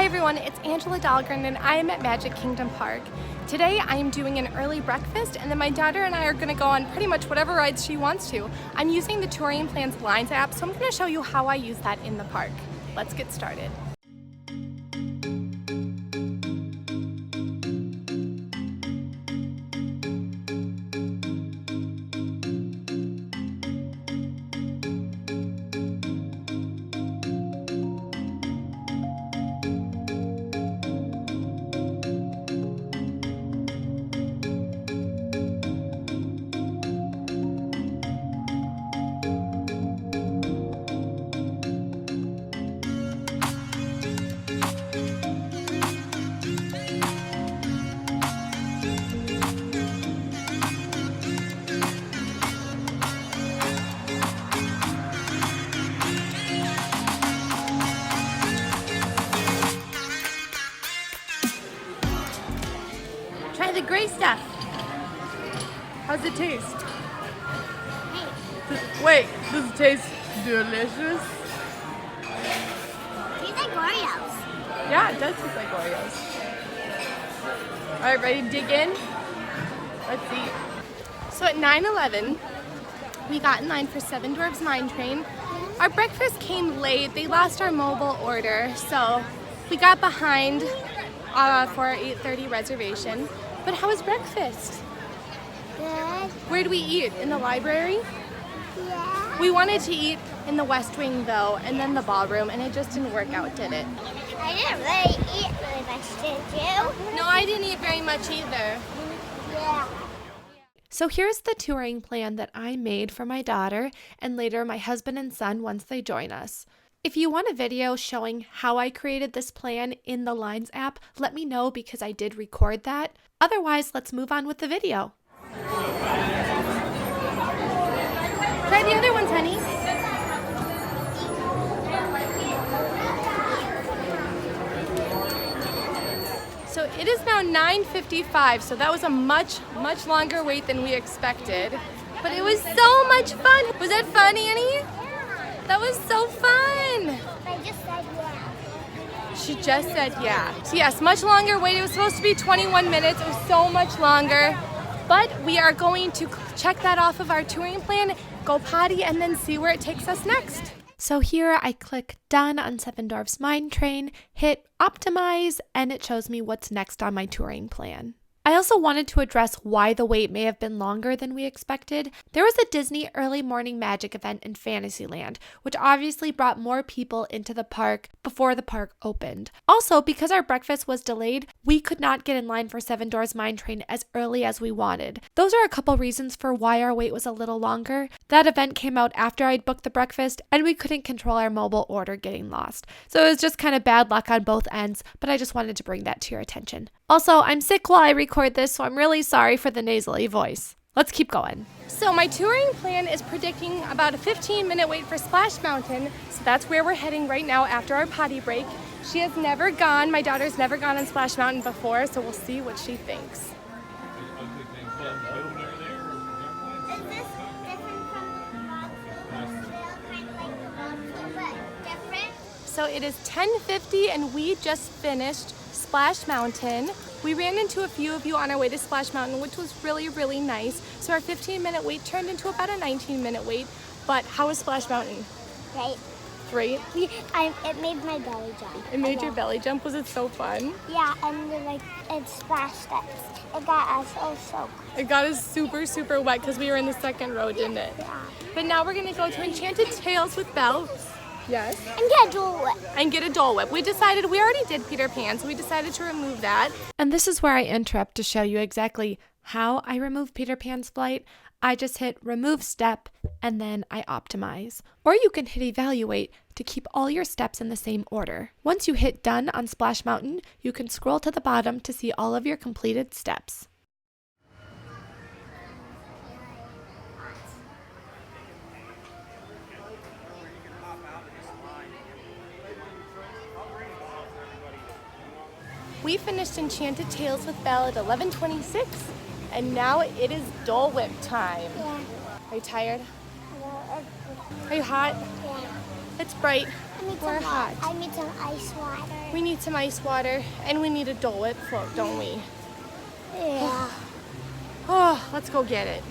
Hi everyone, it's Angela Dahlgren and I am at Magic Kingdom Park. Today I am doing an early breakfast and then my daughter and I are going to go on pretty much whatever rides she wants to. I'm using the TouringPlans Lines app, so I'm going to show you how I use that in the park. Let's get started. Try the gray stuff. How's it taste? Wait, does it taste delicious? It tastes like Oreos. Yeah, it does taste like Oreos. Alright, ready to dig in? Let's see. So at 9:11, we got in line for Seven Dwarfs Mine Train. Our breakfast came late. They lost our mobile order, so we got behind for our 8:30 reservation. But how was breakfast? Good. Where did we eat? In the library? Yeah. We wanted to eat in the West Wing though, and then the ballroom, and it just didn't work out, did it? I didn't really eat really much, did you? No, I didn't eat very much either. Yeah. So here's the touring plan that I made for my daughter and later my husband and son once they join us. If you want a video showing how I created this plan in the Lines app, let me know because I did record that. Otherwise, let's move on with the video. Try the other ones, honey. So it is now 9:55, so that was a much longer wait than we expected. But it was so much fun. Was that fun, Annie? That was so fun. I just said yeah. She just said yeah. So yes, much longer wait. It was supposed to be 21 minutes. It was so much longer. But we are going to check that off of our touring plan, go potty, and then see where it takes us next. So here I click done on Seven Dwarfs Mine Train, hit optimize, and it shows me what's next on my touring plan. I also wanted to address why the wait may have been longer than we expected. There was a Disney early morning magic event in Fantasyland, which obviously brought more people into the park before the park opened. Also, because our breakfast was delayed, we could not get in line for Seven Dwarfs Mine Train as early as we wanted. Those are a couple reasons for why our wait was a little longer. That event came out after I'd booked the breakfast, and we couldn't control our mobile order getting lost. So it was just kind of bad luck on both ends, but I just wanted to bring that to your attention. Also, I'm sick while I record this, so I'm really sorry for the nasally voice. Let's keep going. So my touring plan is predicting about a 15-minute wait for Splash Mountain. So that's where we're heading right now after our potty break. She has never gone, my daughter's never gone on Splash Mountain before, so we'll see what she thinks. Is this different from different? So it is 10:50 and we just finished Splash Mountain. We ran into a few of you on our way to Splash Mountain, which was really nice. So our 15-minute wait turned into about a 19-minute wait. But how was Splash Mountain? Right. Great. It made my belly jump. It made your belly jump. Was it so fun? Yeah, and it splashed us. It got us all soaked. It got us super wet because we were in the second row, didn't it? Yeah. But now we're gonna go to Enchanted Tales with Belle. Yes. And get a Dole Whip. And get a Dole Whip. We already did Peter Pan, so we decided to remove that. And this is where I interrupt to show you exactly how I remove Peter Pan's flight. I just hit remove step and then I optimize. Or you can hit evaluate to keep all your steps in the same order. Once you hit done on Splash Mountain, you can scroll to the bottom to see all of your completed steps. We finished Enchanted Tales with Belle at 11:26, and now it is Dole Whip time. Yeah. Are you tired? Are you hot? Yeah. It's bright. I We're hot. I need some ice water. We need some ice water, and we need a Dole Whip float, don't we? Yeah. Oh, let's go get it.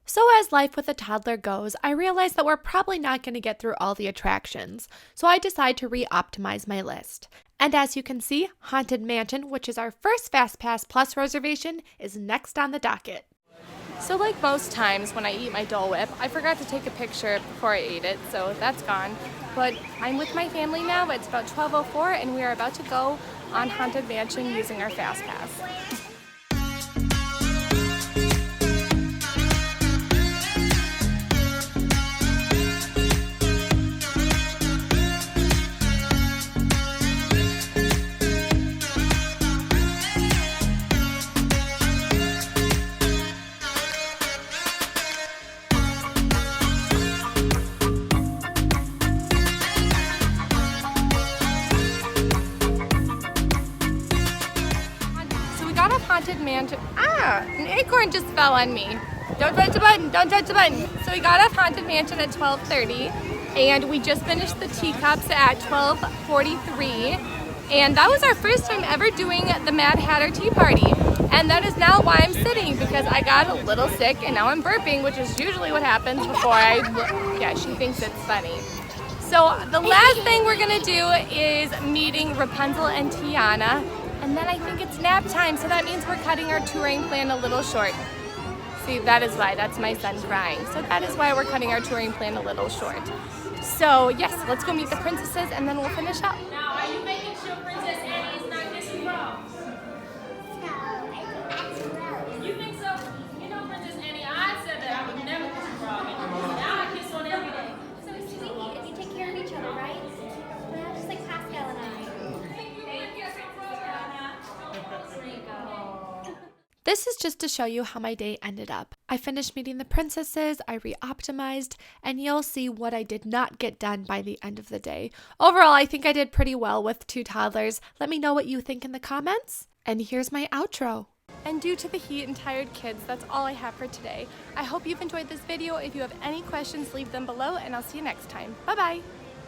So as life with a toddler goes, I realize that we're probably not going to get through all the attractions, so I decide to re-optimize my list. And as you can see, Haunted Mansion, which is our first FastPass Plus reservation, is next on the docket. So like most times when I eat my Dole Whip, I forgot to take a picture before I ate it, so that's gone. But I'm with my family now. It's about 12:04 and we are about to go on Haunted Mansion using our FastPass. Haunted Mansion. An acorn just fell on me. Don't touch the button, don't touch the button. So we got off Haunted Mansion at 12:30 and we just finished the teacups at 12:43. And that was our first time ever doing the Mad Hatter Tea Party. And that is now why I'm sitting, because I got a little sick and now I'm burping, which is usually what happens before yeah, she thinks it's funny. So the last thing we're gonna do is meeting Rapunzel and Tiana. And then I think it's nap time, so that means we're cutting our touring plan a little short. See, that is why. That's my son crying. So that is why we're cutting our touring plan a little short. So yes, let's go meet the princesses and then we'll finish up. Now, are you making sure Princess Annie is not kissing Frog? No, that's gross. You think so? You know, Princess Annie, I said that I would never kiss a frog. And now I kiss one every day. So sweet, and you take care of each other, right? Well, just like Pascal and I. This is just to show you how my day ended up. I finished meeting the princesses, I re-optimized, and you'll see what I did not get done by the end of the day. Overall, I think I did pretty well with 2 toddlers. Let me know what you think in the comments. And here's my outro. And due to the heat and tired kids, that's all I have for today. I hope you've enjoyed this video. If you have any questions, leave them below and I'll see you next time. Bye-bye.